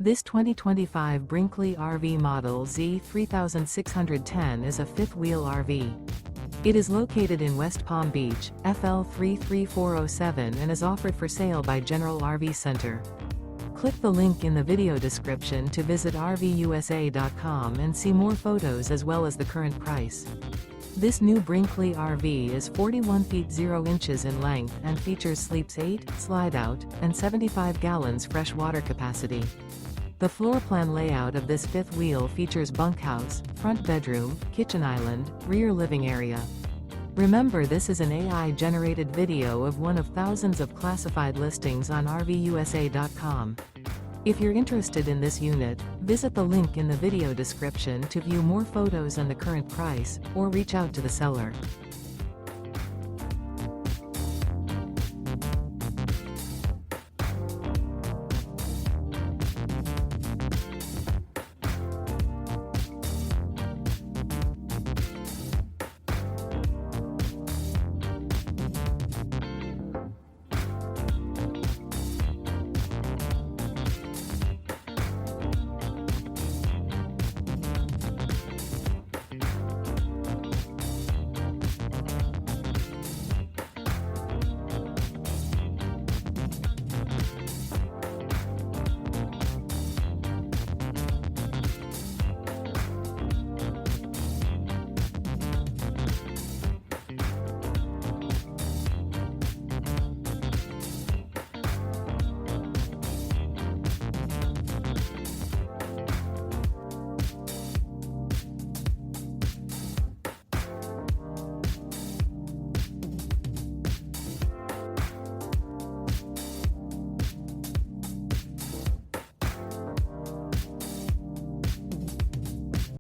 This 2025 Brinkley RV Model Z 3610 is a fifth-wheel RV. It is located in West Palm Beach, FL 33407 and is offered for sale by General RV Center. Click the link in the video description to visit RVUSA.com and see more photos as well as the current price. This new Brinkley RV is 41 feet 0 inches in length and features sleeps 8, Slideout, and 75 gallons fresh water capacity. The floor plan layout of this fifth wheel features bunkhouse, front bedroom, kitchen island, rear living area. Remember, this is an AI-generated video of one of thousands of classified listings on RVUSA.com. If you're interested in this unit, visit the link in the video description to view more photos and the current price, or reach out to the seller.